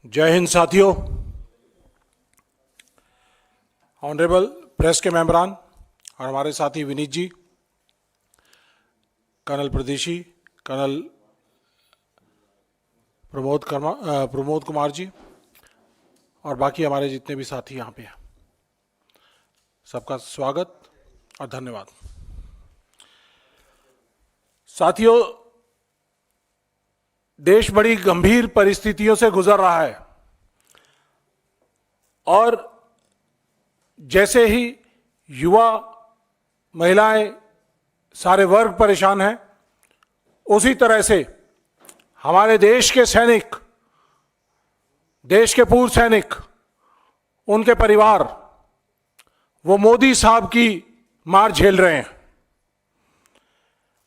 जय हिंद साथियों। Honourable press के मेंबरान और हमारे साथी विनीत जी, कर्नल प्रदेशी, कर्नल प्रमोद कुमार जी और बाकी हमारे जितने भी साथी यहाँ पे हैं, सबका स्वागत और धन्यवाद। साथियों, देश बड़ी गंभीर परिस्थितियों से गुजर रहा है और जैसे ही युवा, महिलाएं, सारे वर्ग परेशान हैं, उसी तरह से हमारे देश के सैनिक, देश के पूर्व सैनिक, उनके परिवार, वो मोदी साहब की मार झेल रहे हैं।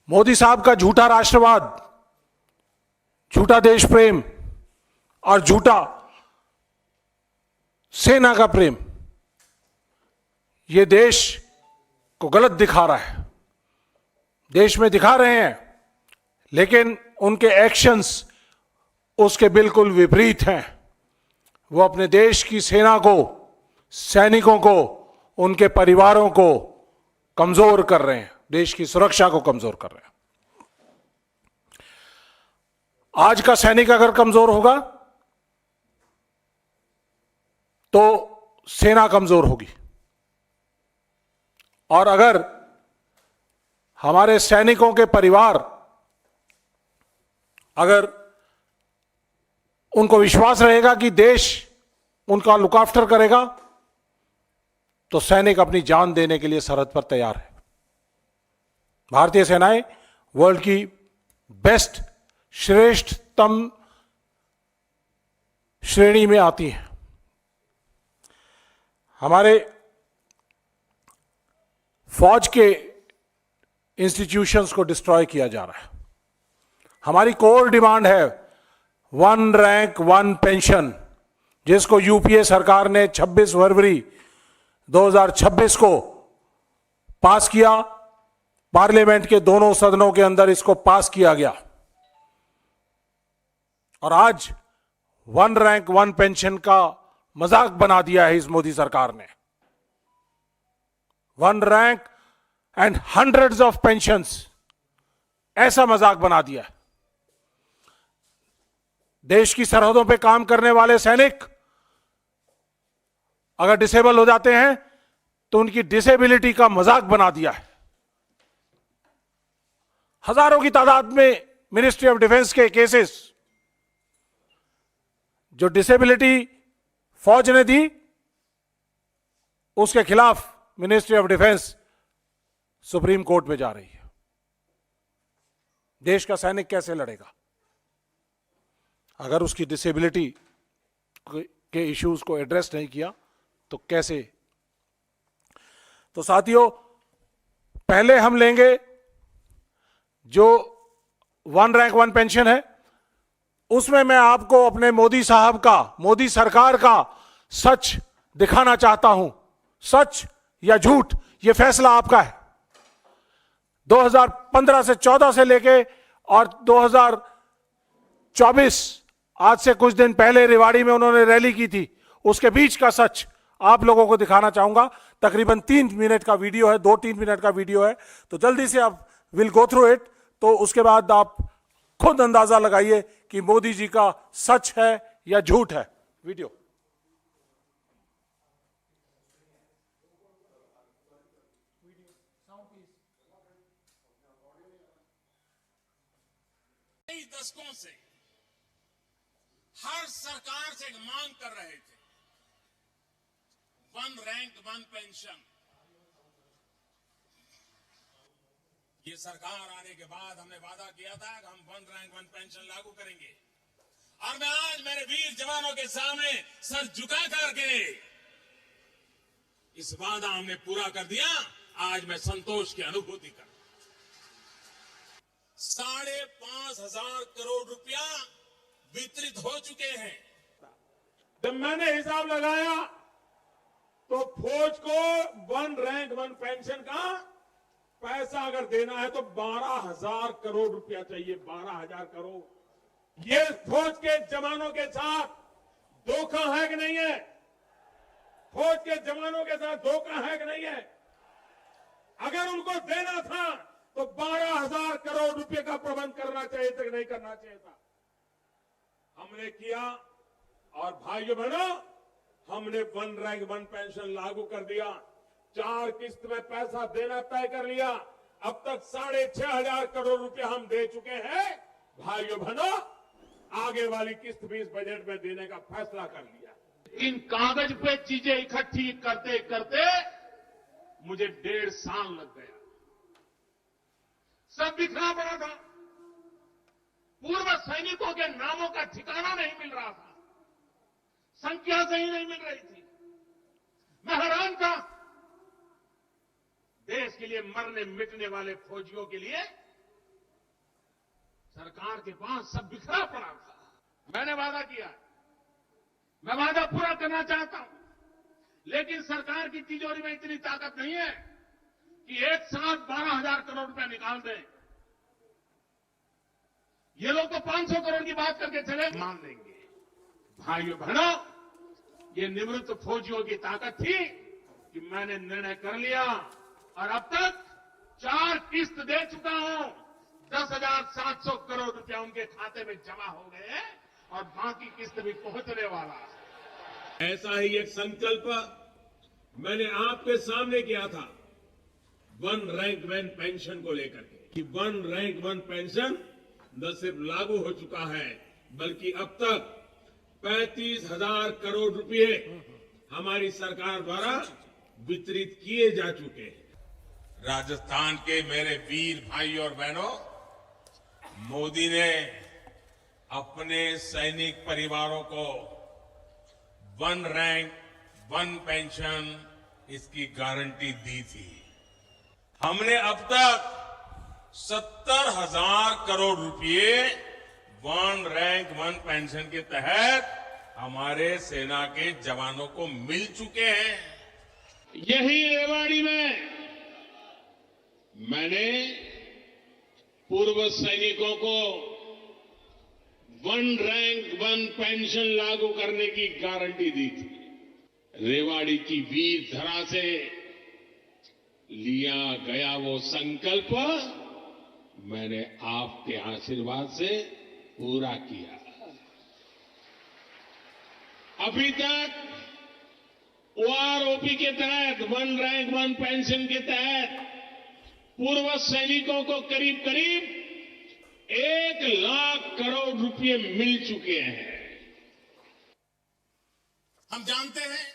मोदी साहब का झूठा राष्ट्रवाद, झूठा देश प्रेम और झूठा सेना का प्रेम ये देश को गलत दिखा रहा है। देश में दिखा रहे हैं, लेकिन उनके एक्शंस उसके बिल्कुल विपरीत हैं। वो अपने देश की सेना को, सैनिकों को, उनके परिवारों को कमजोर कर रहे हैं, देश की सुरक्षा को कमजोर कर रहे हैं। आज का सैनिक अगर कमजोर होगा तो सेना कमजोर होगी, और अगर हमारे सैनिकों के परिवार, अगर उनको विश्वास रहेगा कि देश उनका लुक आफ्टर करेगा, तो सैनिक अपनी जान देने के लिए सरहद पर तैयार है। भारतीय सेनाएं वर्ल्ड की बेस्ट, श्रेष्ठतम श्रेणी में आती हैं। हमारे फौज के इंस्टीट्यूशंस को डिस्ट्रॉय किया जा रहा है। हमारी कोर डिमांड है 1 रैंक 1 पेंशन, जिसको यूपीए सरकार ने 26 फरवरी 2026 को पास किया। पार्लियामेंट के दोनों सदनों के अंदर इसको पास किया गया और आज 1 रैंक 1 पेंशन का मजाक बना दिया है इस मोदी सरकार ने। 1 rank and hundreds of pensions, ऐसा मजाक बना दिया है। देश की सरहदों पे काम करने वाले सैनिक अगर डिसेबल हो जाते हैं तो उनकी डिसेबिलिटी का मजाक बना दिया है। हजारों की तादाद में मिनिस्ट्री ऑफ डिफेंस के केसेस जो डिसेबिलिटी फौज ने दी, उसके खिलाफ ministry of defence supreme court में जा रही है। देश का सैनिक कैसे लड़ेगा अगर उसकी डिसेबिलिटी के इश्यूज को एड्रेस नहीं किया तो कैसे? तो साथियों, पहले हम लेंगे जो 1 रैंक 1 पेंशन है, उसमें मैं आपको अपने मोदी साहब का, मोदी सरकार का सच दिखाना चाहता हूं। सच या झूठ, यह फैसला आपका है। 2015 से 14 से लेके और 2024, आज से कुछ दिन पहले रेवाड़ी में उन्होंने रैली की थी, उसके बीच का सच आप लोगों को दिखाना चाहूंगा। तकरीबन 3 मिनट का वीडियो है, 2-3 मिनट का वीडियो है, तो जल्दी से आप विल गो थ्रू इट। तो उसके बाद आप खुद अंदाजा लगाइए कि मोदी जी का सच है या झूठ है। वीडियो कई दशकों से हर सरकार से मांग कर रहे थे 1 रैंक 1 पेंशन। ये सरकार आने के बाद हमने वादा किया था कि हम 1 रैंक 1 पेंशन लागू करेंगे, और मैं आज मेरे वीर जवानों के सामने सर झुका करके इस वादा हमने पूरा कर दिया। आज मैं संतोष की अनुभूति कर 5,500 करोड़ रुपया वितरित हो चुके हैं। जब मैंने हिसाब लगाया तो फौज को 1 रैंक 1 पेंशन का पैसा अगर देना है तो 12,000 करोड़ रुपया चाहिए। 12,000 करोड़। ये फौज के जवानों के साथ धोखा है कि नहीं है? फौज के जवानों के साथ धोखा है कि नहीं है? अगर उनको देना था तो 12,000 करोड़ रुपए का प्रबंध करना चाहिए था कि नहीं करना चाहिए था? हमने किया। और भाइयों बहनों, हमने वन रैंक वन पेंशन लागू कर दिया। 4 किस्त में पैसा देना तय कर लिया। अब तक 6,500 करोड़ रुपए हम दे चुके हैं। भाइयों बहनों, आगे वाली किस्त भी इस बजट में देने का फैसला कर लिया। इन कागज पे चीजें इकट्ठी करते करते मुझे 1.5 साल लग गया। सब बिखरा पड़ा था। पूर्व सैनिकों के नामों का ठिकाना नहीं मिल रहा था। संख्या सही नहीं मिल रही थी। मैं हैरान था। देश के लिए मरने मिटने वाले फौजियों के लिए सरकार के पास सब बिखरा पड़ा था। मैंने वादा किया, मैं वादा पूरा करना चाहता हूं, लेकिन सरकार की तिजोरी में इतनी ताकत नहीं है कि एक साथ 12,000 करोड़ रुपए निकाल दें। ये लोग तो 500 करोड़ की बात करके चले, मान लेंगे। भाइयों बहनों, ये निवृत्त फौजियों की ताकत थी कि मैंने निर्णय कर लिया और अब तक 4 किस्त दे चुका हूं। 10,700 करोड़ रुपया उनके खाते में जमा हो गए और बाकी किस्त भी पहुंचने वाला है। ऐसा ही एक संकल्प मैंने आपके सामने किया था वन रैंक वन पेंशन को लेकर के, कि वन रैंक वन पेंशन न सिर्फ लागू हो चुका है, बल्कि अब तक 35,000 करोड़ रुपए हमारी सरकार द्वारा वितरित किए जा चुके हैं। राजस्थान के मेरे वीर भाई और बहनों, मोदी ने अपने सैनिक परिवारों को वन रैंक वन पेंशन इसकी गारंटी दी थी। हमने अब तक 70,000 करोड़ रुपए वन रैंक वन पेंशन के तहत हमारे सेना के जवानों को मिल चुके हैं। यही रेवाड़ी में मैंने पूर्व सैनिकों को वन रैंक वन पेंशन लागू करने की गारंटी दी थी। रेवाड़ी की वीर धरा से लिया गया वो संकल्प मैंने आपके आशीर्वाद से पूरा किया। अभी तक ओआरओपी के तहत वन रैंक वन पेंशन के तहत पूर्व सैनिकों को करीब करीब 1 लाख करोड़ रुपए मिल चुके हैं। हम जानते हैं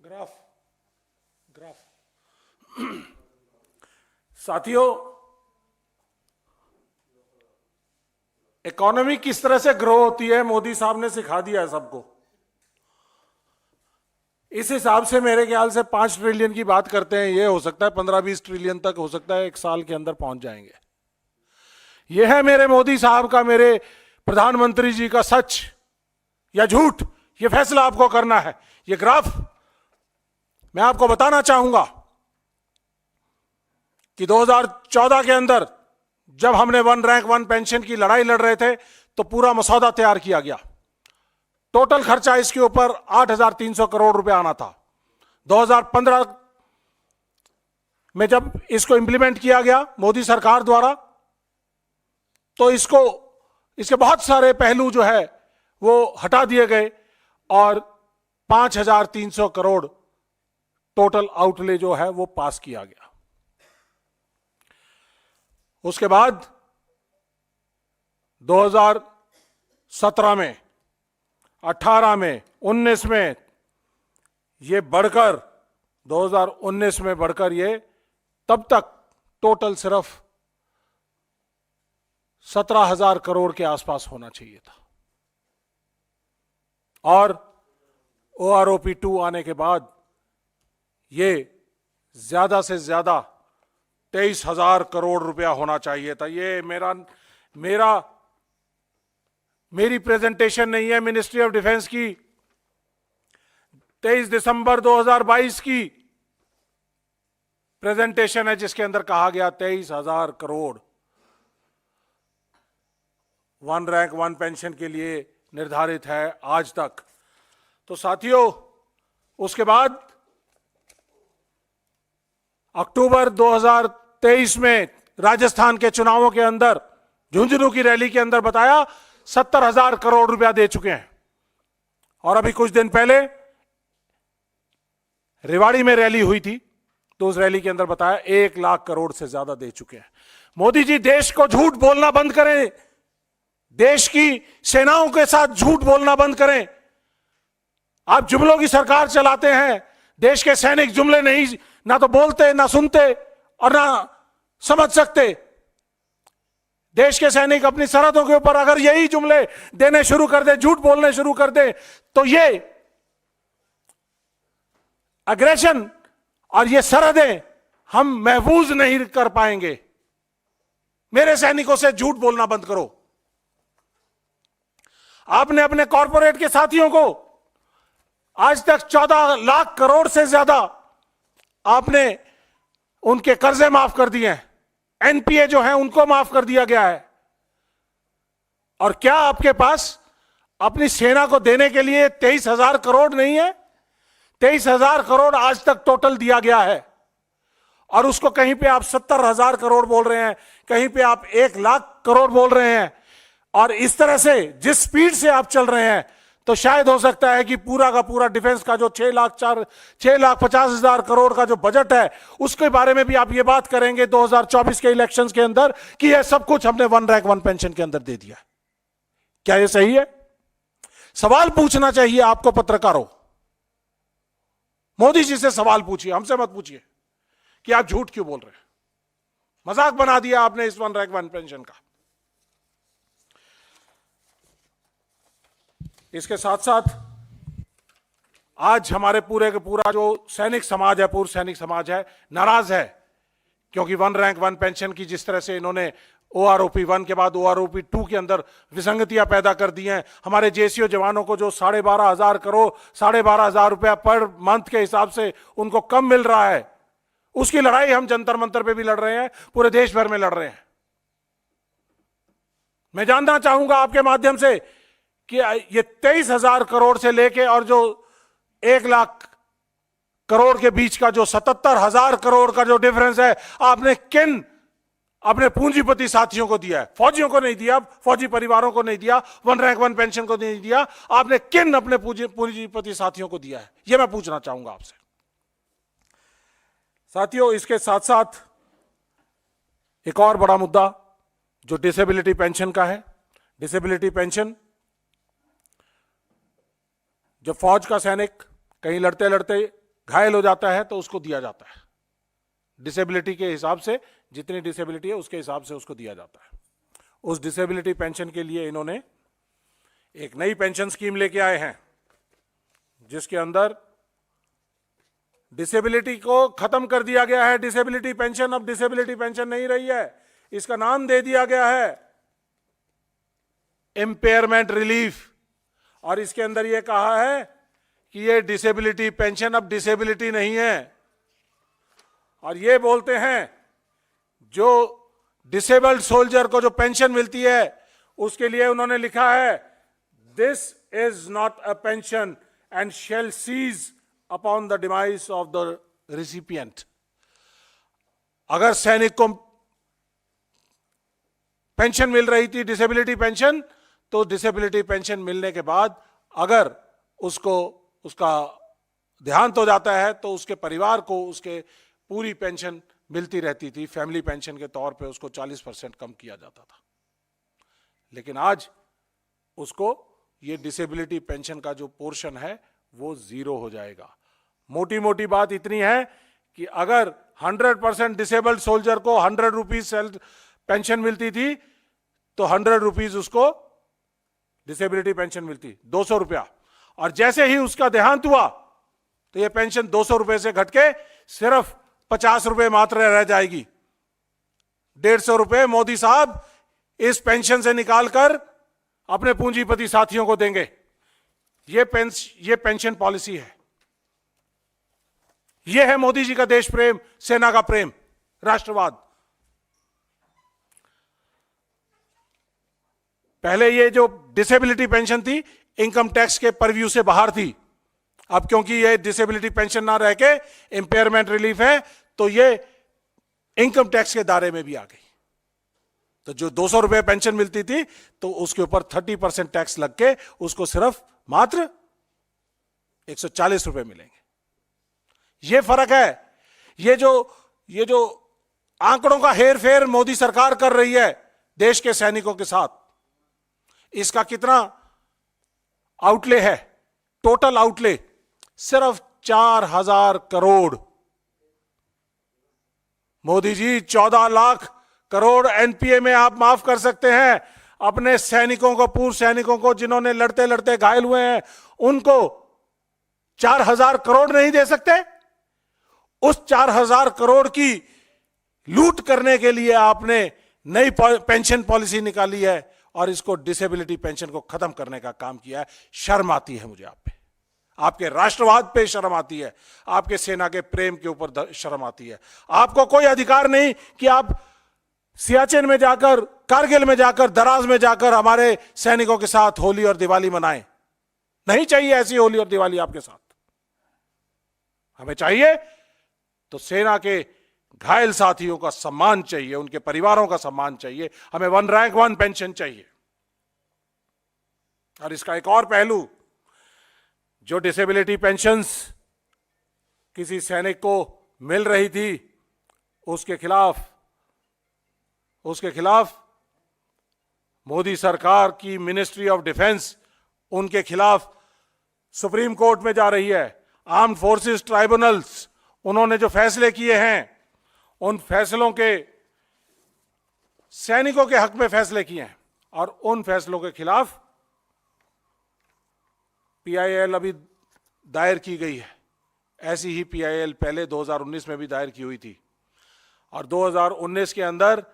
ग्राफ साथियों, इकोनॉमी किस तरह से ग्रो होती है मोदी साहब ने सिखा दिया है सबको। इस हिसाब से मेरे ख्याल से 5 ट्रिलियन की बात करते हैं, ये हो सकता है 15-20 ट्रिलियन तक हो सकता है, 1 साल के अंदर पहुंच जाएंगे। यह है मेरे मोदी साहब का, मेरे प्रधानमंत्री जी का सच या झूठ, यह फैसला आपको करना है। यह ग्राफ मैं आपको बताना चाहूंगा कि 2014 के अंदर जब हमने वन रैंक वन पेंशन की लड़ाई लड़ रहे थे तो पूरा मसौदा तैयार किया गया। टोटल खर्चा इसके ऊपर 8,300 करोड़ रुपए आना था। 2015 में जब इसको इंप्लीमेंट किया गया मोदी सरकार द्वारा, तो इसके बहुत सारे पहलू जो है वो हटा दिए गए और 5,300 करोड़ टोटल आउटले जो है वो पास किया गया। उसके बाद 2017 में, 18 में, 19 में ये बढ़कर 2019 में बढ़कर ये तब तक टोटल सिर्फ 17,000 करोड़ के आसपास होना चाहिए था। और OROP 2 आने के बाद ये ज्यादा से ज्यादा 23,000 करोड़ रुपया होना चाहिए था। ये मेरी प्रेजेंटेशन नहीं है, मिनिस्ट्री ऑफ डिफेंस की 23 दिसंबर 2022 की प्रेजेंटेशन है, जिसके अंदर कहा गया 23,000 crore one rank one pension के लिए निर्धारित है आज तक। तो साथियों, उसके बाद अक्टूबर 2023 में राजस्थान के चुनावों के अंदर झुंझुनू की रैली के अंदर बताया 70,000 करोड़ रुपया दे चुके हैं। और अभी कुछ दिन पहले रेवाड़ी में रैली हुई थी, तो उस रैली के अंदर बताया 1 लाख करोड़ से ज्यादा दे चुके हैं। मोदी जी, देश को झूठ बोलना बंद करें, देश की सेनाओं के साथ झूठ बोलना बंद करें। आप जुमलों की सरकार चलाते हैं, देश के सैनिक जुमले नहीं, ना तो बोलते, ना सुनते और ना समझ सकते। देश के सैनिक अपनी सरहदों के ऊपर अगर यही जुमले देने शुरू कर दे, झूठ बोलने शुरू कर दे, तो ये अग्रेशन और ये सरहदें हम महफूज नहीं कर पाएंगे। मेरे सैनिकों से झूठ बोलना बंद करो। आपने अपने कॉरपोरेट के साथियों को आज तक 14 लाख करोड़ से ज्यादा आपने उनके कर्जे माफ कर दिए हैं, एनपीए जो है उनको माफ कर दिया गया है। और क्या आपके पास अपनी सेना को देने के लिए 23,000 करोड़ नहीं है? 23,000 करोड़ आज तक टोटल दिया गया है, और उसको कहीं पे आप 70,000 करोड़ बोल रहे हैं, कहीं पे आप 1 लाख करोड़ बोल रहे हैं। और इस तरह से जिस स्पीड से आप चल रहे हैं, तो शायद हो सकता है कि पूरा का पूरा डिफेंस का जो 6,50,000 करोड़ का जो बजट है, उसके बारे में भी आप ये बात करेंगे 2024 के इलेक्शंस के अंदर कि यह सब कुछ हमने वन रैंक वन पेंशन के अंदर दे दिया है। क्या यह सही है? सवाल पूछना चाहिए आपको पत्रकारों। मोदी जी से सवाल पूछिए, हमसे मत पूछिए कि आप झूठ क्यों बोल रहे हैं। मजाक बना दिया आपने इस वन रैंक वन पेंशन का। इसके साथ साथ आज हमारे पूरे का पूरा जो सैनिक समाज है, पूर्व सैनिक समाज है, नाराज है, क्योंकि वन रैंक वन पेंशन की जिस तरह से इन्होंने ओआरओपी 1 के बाद ओआरओपी 2 के अंदर विसंगतियां पैदा कर दी हैं। हमारे जेसीओ जवानों को जो 12,500 करोड़ 12,500 रुपया पर मंथ के हिसाब से उनको कम मिल रहा है, उसकी लड़ाई हम जंतर मंतर पे भी लड़ रहे हैं, पूरे देश भर में लड़ रहे हैं। मैं जानना चाहूंगा आपके माध्यम से कि ये 23,000 करोड़ से लेके और जो 1 लाख करोड़ के बीच का जो 77,000 करोड़ का जो डिफरेंस है, आपने किन अपने पूंजीपति साथियों को दिया है? फौजियों को नहीं दिया, फौजी परिवारों को नहीं दिया, वन रैंक वन पेंशन को नहीं दिया, आपने किन अपने पूंजीपति साथियों को दिया है? यह मैं पूछना चाहूंगा आपसे। साथियों, इसके साथ साथ एक और बड़ा मुद्दा जो डिसेबिलिटी पेंशन का है। डिसेबिलिटी पेंशन, जब फौज का सैनिक कहीं लड़ते लड़ते घायल हो जाता है तो उसको दिया जाता है, डिसेबिलिटी के हिसाब से, जितनी डिसेबिलिटी है उसके हिसाब से उसको दिया जाता है। उस डिसेबिलिटी पेंशन के लिए इन्होंने एक नई पेंशन स्कीम लेके आए हैं, जिसके अंदर डिसेबिलिटी को खत्म कर दिया गया है। डिसेबिलिटी पेंशन अब डिसेबिलिटी पेंशन नहीं रही है, इसका नाम दे दिया गया है इम्पेयरमेंट रिलीफ। और इसके अंदर यह कहा है कि यह डिसेबिलिटी पेंशन अब डिसेबिलिटी नहीं है। और ये बोलते हैं जो डिसेबल्ड सोल्जर को जो पेंशन मिलती है, उसके लिए उन्होंने लिखा है, this is not a pension and shall cease upon the demise of the recipient. अगर सैनिक को पेंशन मिल रही थी, डिसेबिलिटी पेंशन, तो डिसेबिलिटी पेंशन मिलने के बाद अगर उसको उसका देहांत हो जाता है तो उसके परिवार को उसके पूरी पेंशन मिलती रहती थी। फैमिली पेंशन के तौर पे उसको 40% कम किया जाता था। लेकिन आज उसको ये डिसेबिलिटी पेंशन का जो पोर्शन है वो 0 हो जाएगा। मोटी मोटी बात इतनी है कि अगर 100% डिसेबल्ड सोल्जर को 100 रुपीज पेंशन मिलती थी, तो 100 रुपीज उसको डिसेबिलिटी पेंशन मिलती, 200 रुपया। और जैसे ही उसका देहांत हुआ तो यह पेंशन 200 रुपए से घट के सिर्फ 50 रुपए मात्र रह जाएगी। 150 रुपए मोदी साहब इस पेंशन से निकालकर अपने पूंजीपति साथियों को देंगे। ये पेंशन पॉलिसी है। यह है मोदी जी का देश प्रेम, सेना का प्रेम, राष्ट्रवाद। पहले ये जो डिसेबिलिटी पेंशन थी इनकम टैक्स के परव्यू से बाहर थी। अब क्योंकि ये डिसेबिलिटी पेंशन ना रह के इंपेयरमेंट रिलीफ है, तो ये इनकम टैक्स के दायरे में भी आ गई। तो जो 200 रुपए पेंशन मिलती थी तो उसके ऊपर 30% टैक्स लग के उसको सिर्फ मात्र 140 रुपए मिलेंगे। ये फर्क है। ये जो आंकड़ों का हेर फेर मोदी सरकार कर रही है देश के सैनिकों के साथ, इसका कितना आउटले है? टोटल आउटले सिर्फ 4,000 करोड़। मोदी जी 14 लाख करोड़ एनपीए में आप माफ कर सकते हैं अपने सैनिकों को, पूर्व सैनिकों को जिन्होंने लड़ते लड़ते घायल हुए हैं, उनको 4,000 करोड़ नहीं दे सकते? उस 4,000 करोड़ की लूट करने के लिए आपने नई पेंशन पॉलिसी निकाली है और इसको डिसेबिलिटी पेंशन को खत्म करने का काम किया है। शर्म आती है मुझे आप पे, आपके राष्ट्रवाद पे शर्म आती है, आपके सेना के प्रेम के ऊपर शर्म आती है। आपको कोई अधिकार नहीं कि आप सियाचिन में जाकर, कारगिल में जाकर, दराज में जाकर हमारे सैनिकों के साथ होली और दिवाली मनाएं। नहीं चाहिए ऐसी होली और दिवाली आपके साथ। हमें चाहिए तो सेना के घायल साथियों का सम्मान चाहिए, उनके परिवारों का सम्मान चाहिए। हमें 1 रैंक 1 पेंशन चाहिए। और इसका एक और पहलू, जो डिसेबिलिटी पेंशन्स किसी सैनिक को मिल रही थी उसके खिलाफ मोदी सरकार की मिनिस्ट्री ऑफ डिफेंस उनके खिलाफ सुप्रीम कोर्ट में जा रही है। आर्म्ड फोर्सेस ट्राइब्यूनल्स, उन्होंने जो फैसले किए हैं उन फैसलों के, सैनिकों के हक में फैसले किए हैं और उन फैसलों के खिलाफ पीआईएल अभी दायर की गई है। ऐसी ही पीआईएल पहले 2019 में भी दायर की हुई थी। और 2019 के अंदर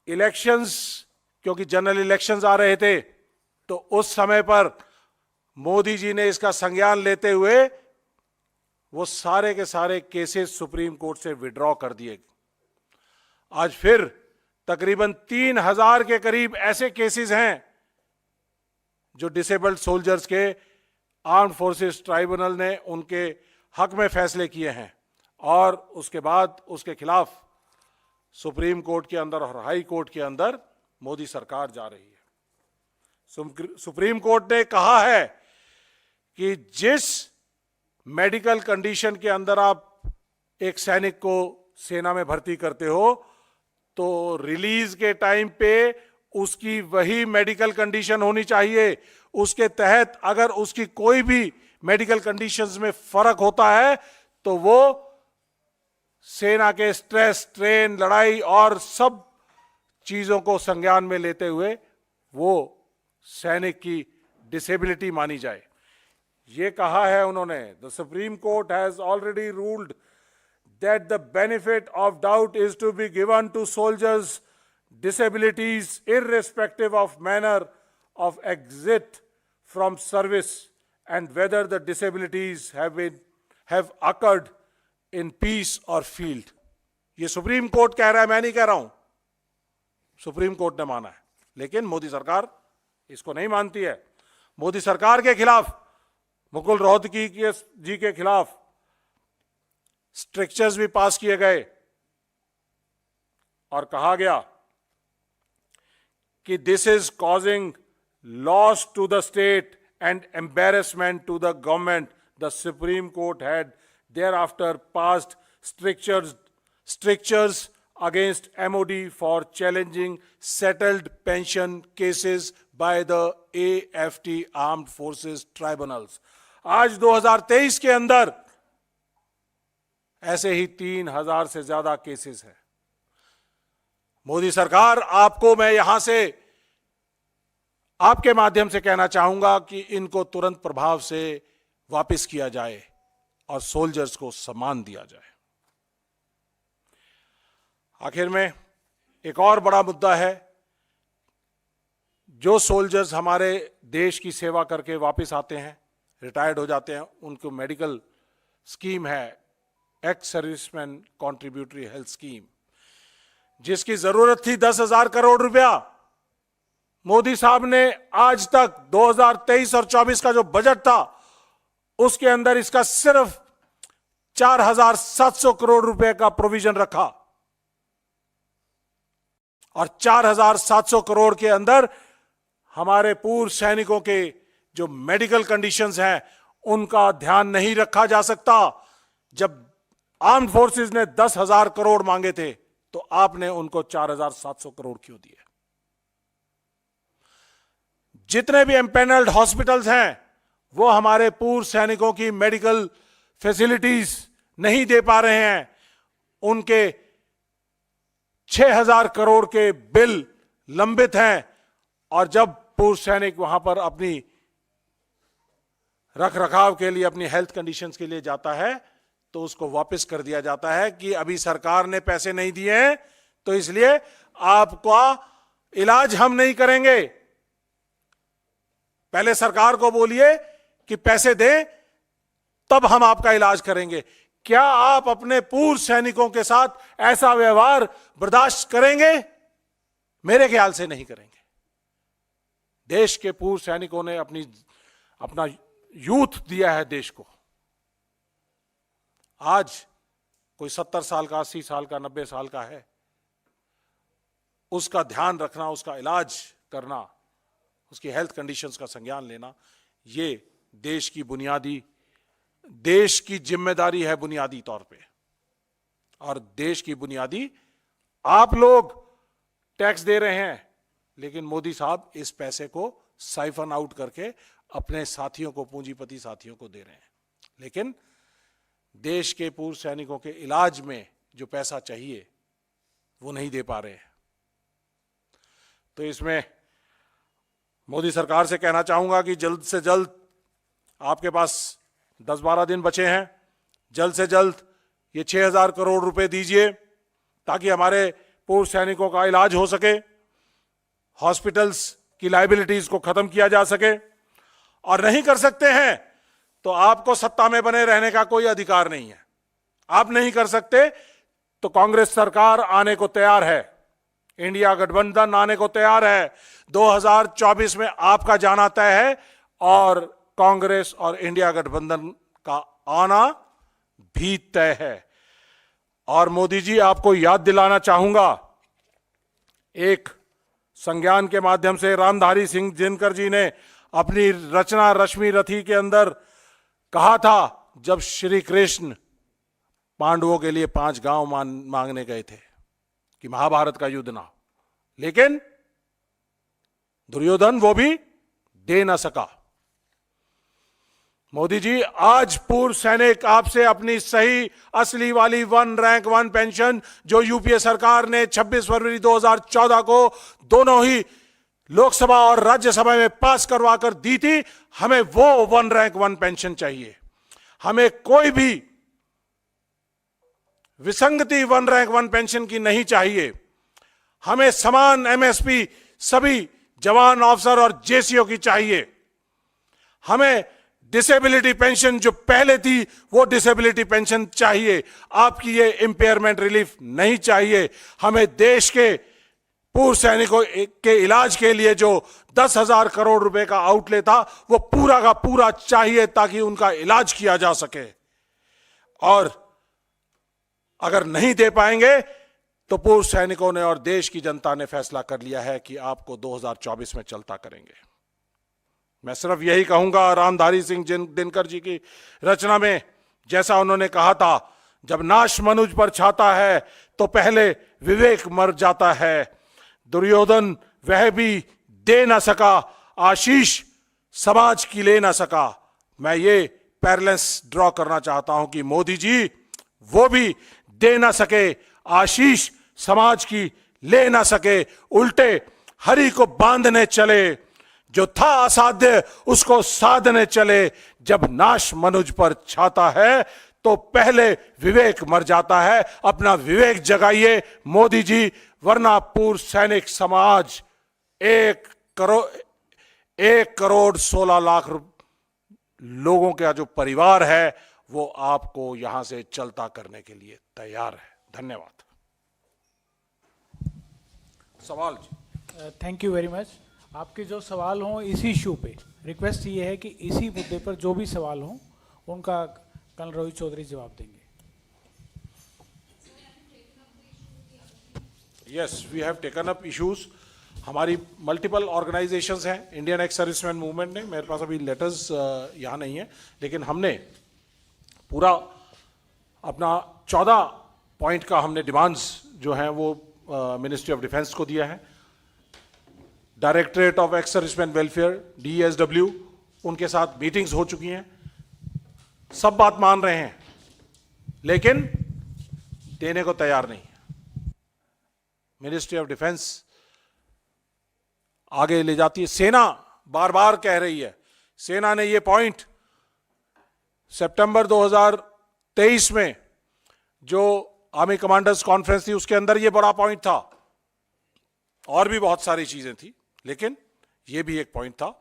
इलेक्शंस, क्योंकि जनरल इलेक्शंस आ रहे थे, तो उस समय पर मोदी जी ने इसका संज्ञान लेते हुए वो सारे के सारे केसेस सुप्रीम कोर्ट से विड्रॉ कर दिए। आज फिर तकरीबन 3,000 के करीब ऐसे केसेस हैं जो डिसेबल्ड सोल्जर्स के आर्म्ड फोर्सेस ट्राइब्यूनल ने उनके हक में फैसले किए हैं और उसके बाद उसके खिलाफ सुप्रीम कोर्ट के अंदर और हाई कोर्ट के अंदर मोदी सरकार जा रही है। सुप्रीम कोर्ट ने कहा है कि जिस मेडिकल कंडीशन के अंदर आप एक सैनिक को सेना में भर्ती करते हो, तो रिलीज के टाइम पे उसकी वही मेडिकल कंडीशन होनी चाहिए। उसके तहत अगर उसकी कोई भी मेडिकल कंडीशंस में फर्क होता है तो वो सेना के स्ट्रेस, ट्रेन, लड़ाई और सब चीजों को संज्ञान में लेते हुए वो सैनिक की डिसेबिलिटी मानी जाए। ये कहा है उन्होंने, the Supreme Court has already ruled that the benefit of doubt is to be given to soldiers disabilities irrespective of manner of exit from service and whether the disabilities have occurred in peace or field। ये supreme court कह रहा है, मैं नहीं कह रहा हूं, supreme court ने माना है। लेकिन मोदी सरकार इसको नहीं मानती है। मोदी सरकार के खिलाफ, मुकुल रोहतगी जी के खिलाफ स्ट्रिक्चर्स भी पास किए गए और कहा गया कि this is causing loss to the state and embarrassment to the government. The Supreme Court had thereafter passed strictures against MOD for challenging settled pension cases by the AFT Armed Forces Tribunals। आज 2023 के अंदर ऐसे ही 3,000 से ज्यादा cases हैं। मोदी सरकार, आपको मैं यहां से आपके माध्यम से कहना चाहूंगा कि इनको तुरंत प्रभाव से वापस किया जाए और सोल्जर्स को सम्मान दिया जाए। आखिर में एक और बड़ा मुद्दा है, जो सोल्जर्स हमारे देश की सेवा करके वापस आते हैं, रिटायर्ड हो जाते हैं, उनको मेडिकल स्कीम है, ex serviceman contributory health scheme, जिसकी जरूरत थी 10,000 करोड़ रुपया। मोदी साहब ने आज तक 2023 और 24 का जो बजट था उसके अंदर इसका सिर्फ 4,700 करोड़ रुपए का प्रोविजन रखा, और 4,700 करोड़ के अंदर हमारे पूर्व सैनिकों के जो मेडिकल कंडीशंस हैं उनका ध्यान नहीं रखा जा सकता। जब आर्म्ड फोर्सेस ने 10,000 करोड़ मांगे थे तो आपने उनको 4,700 करोड़ क्यों दिए? जितने भी एम्पेनल्ड हॉस्पिटल्स हैं वो हमारे पूर्व सैनिकों की मेडिकल फैसिलिटीज नहीं दे पा रहे हैं। उनके 6,000 करोड़ के बिल लंबित हैं, और जब पूर्व सैनिक वहां पर अपनी रख रखाव के लिए, अपनी हेल्थ कंडीशंस के लिए जाता है तो उसको वापस कर दिया जाता है कि अभी सरकार ने पैसे नहीं दिए हैं तो इसलिए आपका इलाज हम नहीं करेंगे। पहले सरकार को बोलिए कि पैसे दें तब हम आपका इलाज करेंगे। क्या आप अपने पूर्व सैनिकों के साथ ऐसा व्यवहार बर्दाश्त करेंगे? मेरे ख्याल से नहीं करेंगे। देश के पूर्व सैनिकों ने अपना यूथ दिया है देश को। आज कोई 70 साल का, 80 साल का, 90 साल का है, उसका ध्यान रखना, उसका इलाज करना, उसकी हेल्थ कंडीशंस का संज्ञान लेना, ये देश की जिम्मेदारी है बुनियादी तौर पे। और देश की बुनियादी आप लोग टैक्स दे रहे हैं, लेकिन मोदी साहब इस पैसे को साइफन आउट करके अपने साथियों को, पूंजीपति साथियों को दे रहे हैं। लेकिन देश के पूर्व सैनिकों के इलाज में जो पैसा चाहिए वो नहीं दे पा रहे हैं। तो इसमें मोदी सरकार से कहना चाहूंगा कि जल्द से जल्द, आपके पास 10-12 दिन बचे हैं, जल्द से जल्द ये 6,000 करोड़ रुपए दीजिए ताकि हमारे पूर्व सैनिकों का इलाज हो सके, हॉस्पिटल्स की लायबिलिटीज को खत्म किया जा सके। और नहीं कर सकते हैं तो आपको सत्ता में बने रहने का कोई अधिकार नहीं है। आप नहीं कर सकते तो कांग्रेस सरकार आने को तैयार है, इंडिया गठबंधन आने को तैयार है। 2024 में आपका जाना तय है और कांग्रेस और इंडिया गठबंधन का आना भी तय है। और मोदी जी, आपको याद दिलाना चाहूंगा, एक संज्ञान के माध्यम से रामधारी सिंह दिनकर जी ने अपनी रचना रश्मि रथी के अंदर कहा था, जब श्री कृष्ण पांडवों के लिए 5 गांव मांगने गए थे कि महाभारत का युद्ध ना हो, लेकिन दुर्योधन वो भी दे ना सका। मोदी जी, आज पूर्व सैनिक आपसे अपनी सही असली वाली 1 रैंक 1 पेंशन जो यूपीए सरकार ने 26 फरवरी 2014 को दोनों ही लोकसभा और राज्यसभा में पास करवा कर दी थी, हमें वो 1 रैंक 1 पेंशन चाहिए। हमें कोई भी विसंगति 1 रैंक 1 पेंशन की नहीं चाहिए। हमें समान एमएसपी सभी जवान, ऑफिसर और जेसीओ की चाहिए। हमें डिसेबिलिटी पेंशन जो पहले थी वो डिसेबिलिटी पेंशन चाहिए। आपकी ये इंपेयरमेंट रिलीफ नहीं चाहिए। हमें देश के पूर्व सैनिकों के इलाज के लिए जो 10,000 करोड़ रुपए का आउटले था वो पूरा का पूरा चाहिए ताकि उनका इलाज किया जा सके। और अगर नहीं दे पाएंगे तो पूर्व सैनिकों ने और देश की जनता ने फैसला कर लिया है कि आपको 2024 में चलता करेंगे। मैं सिर्फ यही कहूंगा, रामधारी सिंह दिनकर जी की रचना में जैसा उन्होंने कहा था, जब नाश मनुज पर छाता है तो पहले विवेक मर जाता है। दुर्योधन वह भी दे ना सका, आशीष समाज की ले ना सका। मैं ये पैरेलल्स ड्रॉ करना चाहता हूं कि मोदी जी वो भी दे ना सके, आशीष समाज की ले ना सके, उल्टे हरि को बांधने चले, जो था असाध्य उसको साधने चले। जब नाश मनुज पर छाता है तो पहले विवेक मर जाता है। अपना विवेक जगाइए मोदी जी, वरना पूर्व सैनिक समाज 1 करोड़ 16 लाख लोगों का जो परिवार है वो आपको यहां से चलता करने के लिए तैयार है। धन्यवाद। सवाल जी। Thank you very much. आपके जो सवाल हों इसी इशू पे, रिक्वेस्ट ये है कि इसी मुद्दे पर जो भी सवाल हों उनका कर्नल रोहित चौधरी जवाब देंगे। Yes, we have taken up issues. हमारी मल्टीपल ऑर्गेनाइजेशंस हैं, इंडियन एक्स सर्विसमैन मूवमेंट ने, मेरे पास अभी लेटर्स यहाँ नहीं है, लेकिन हमने पूरा अपना 14 पॉइंट का हमने डिमांड्स जो हैं वो मिनिस्ट्री ऑफ डिफेंस को दिया है। Directorate of ex serviceman welfare DSW, उनके साथ मीटिंग्स हो चुकी हैं, सब बात मान रहे हैं, लेकिन देने को तैयार नहीं है। मिनिस्ट्री ऑफ डिफेंस आगे ले जाती है, सेना बार बार कह रही है, सेना ने ये पॉइंट सितंबर 2023 में जो आर्मी कमांडर्स कॉन्फ्रेंस थी उसके अंदर ये बड़ा पॉइंट था, और भी बहुत सारी चीजें थी, लेकिन ये भी एक पॉइंट था।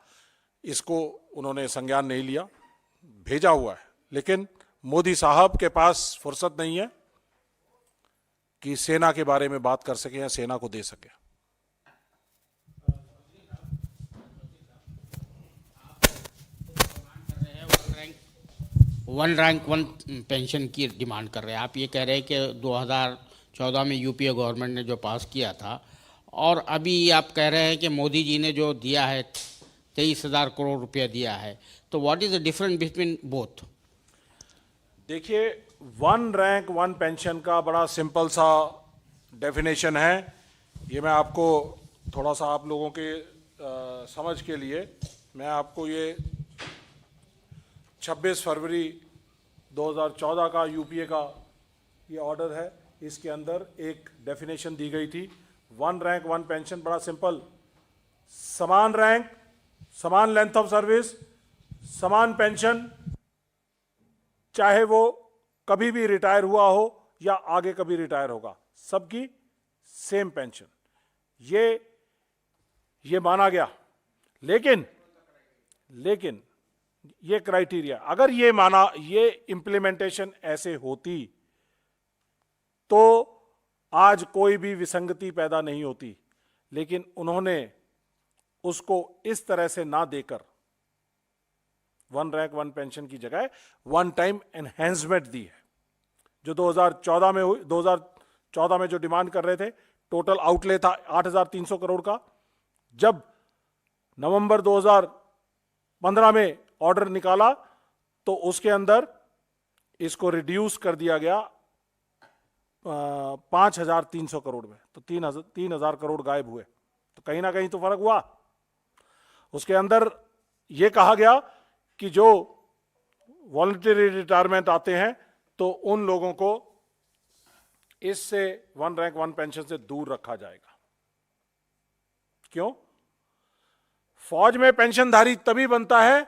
इसको उन्होंने संज्ञान नहीं लिया, भेजा हुआ है, लेकिन मोदी साहब के पास फुर्सत नहीं है कि सेना के बारे में बात कर सके या सेना को दे सके। वन रैंक वन पेंशन की डिमांड कर रहे हैं। आप ये कह रहे हैं कि 2014 में यूपीए गवर्नमेंट ने जो पास किया था, और अभी आप कह रहे हैं कि मोदी जी ने जो दिया है 23,000 करोड़ रुपया दिया है, तो what is the difference between both? देखिए, वन रैंक वन पेंशन का बड़ा सिंपल सा डेफिनेशन है। ये मैं आपको थोड़ा सा आप लोगों के समझ के लिए मैं आपको ये 26 फरवरी 2014 का यूपीए का ये ऑर्डर है, इसके अंदर एक डेफिनेशन दी गई थी। वन रैंक वन पेंशन बड़ा सिंपल, समान रैंक, समान लेंथ ऑफ सर्विस, समान पेंशन, चाहे वो कभी भी रिटायर हुआ हो या आगे कभी रिटायर होगा, सबकी सेम पेंशन, ये माना गया। लेकिन ये क्राइटेरिया, अगर ये माना, ये इंप्लीमेंटेशन ऐसे होती तो आज कोई भी विसंगति पैदा नहीं होती, लेकिन उन्होंने उसको इस तरह से ना देकर वन रैंक वन पेंशन की जगह वन टाइम एनहेंसमेंट दी है, जो 2014 में हुई। 2014 में जो डिमांड कर रहे थे, टोटल आउटले था 8,300 करोड़ का। जब नवंबर 2015 में ऑर्डर निकाला तो उसके अंदर इसको रिड्यूस कर दिया गया 5,300 करोड़ में, तो 3,000 करोड़ गायब हुए। तो कहीं ना कहीं तो फर्क हुआ। उसके अंदर यह कहा गया कि जो वॉलंटरी रिटायरमेंट आते हैं तो उन लोगों को इससे वन रैंक वन पेंशन से दूर रखा जाएगा। क्यों? फौज में पेंशनधारी तभी बनता है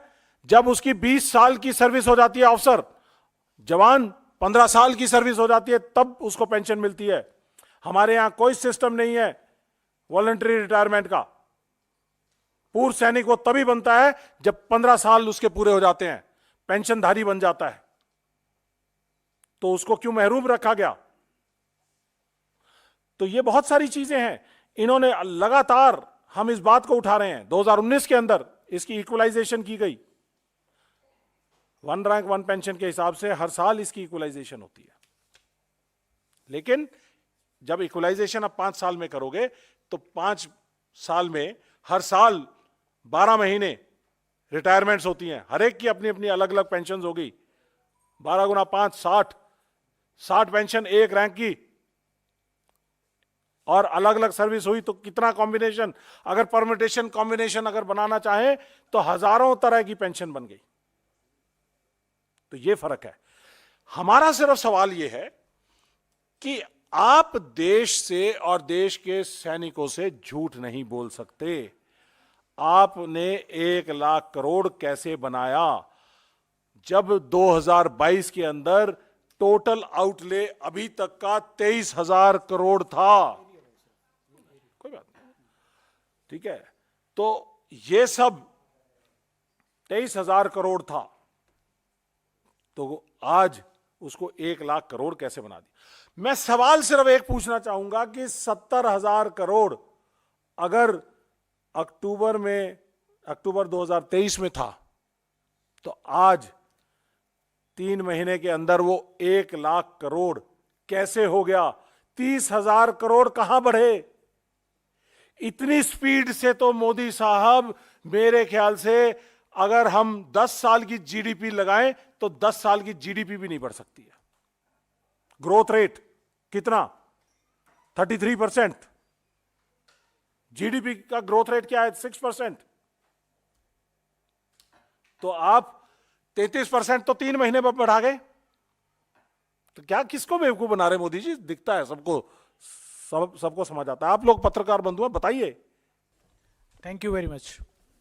जब उसकी 20 साल की सर्विस हो जाती है अफसर, जवान 15 साल की सर्विस हो जाती है, तब उसको पेंशन मिलती है। हमारे यहां कोई सिस्टम नहीं है वॉलंटरी रिटायरमेंट का। पूर्व सैनिक वो तभी बनता है जब 15 साल उसके पूरे हो जाते हैं, पेंशनधारी बन जाता है। तो उसको क्यों महरूम रखा गया? तो ये बहुत सारी चीजें हैं, इन्होंने लगातार, हम इस बात को उठा रहे हैं। 2019 के अंदर इसकी इक्वलाइजेशन की गई, वन रैंक वन पेंशन के हिसाब से हर साल इसकी इक्वलाइजेशन होती है। लेकिन जब इक्वलाइजेशन आप 5 साल में करोगे तो 5 साल में हर साल 12 महीने रिटायरमेंट्स होती हैं, हर एक की अपनी अपनी अलग अलग पेंशन होगी। 12 गुना 5 60 पेंशन एक रैंक की, और अलग अलग सर्विस हुई तो कितना कॉम्बिनेशन, अगर परमिटेशन कॉम्बिनेशन अगर बनाना चाहे तो हजारों तरह की पेंशन बन गई। तो ये फर्क है। हमारा सिर्फ सवाल यह है कि आप देश से और देश के सैनिकों से झूठ नहीं बोल सकते। आपने 1 लाख करोड़ कैसे बनाया जब 2022 के अंदर टोटल आउटले अभी तक का 23,000 करोड़ था? कोई बात नहीं, ठीक है। तो ये सब 23,000 करोड़ था, तो आज उसको 1 लाख करोड़ कैसे बना दिया? मैं सवाल सिर्फ एक पूछना चाहूंगा कि 70,000 करोड़ अगर अक्टूबर 2023 में था, तो आज 3 महीने के अंदर वो 1 लाख करोड़ कैसे हो गया? 30,000 करोड़ कहां बढ़े? इतनी स्पीड से तो मोदी साहब, मेरे ख्याल से अगर हम 10 साल की जीडीपी लगाएं तो 10 साल की जीडीपी भी नहीं बढ़ सकती है। ग्रोथ रेट कितना? 33%। जीडीपी का ग्रोथ रेट क्या है? 6%। तो आप 33% तो 3 महीने में बढ़ा गए। तो क्या किसको बेवकूफ बना रहे मोदी जी? दिखता है सबको, सबको समझ आता है। आप लोग पत्रकार बंधु हैं, बताइए। Thank you very much.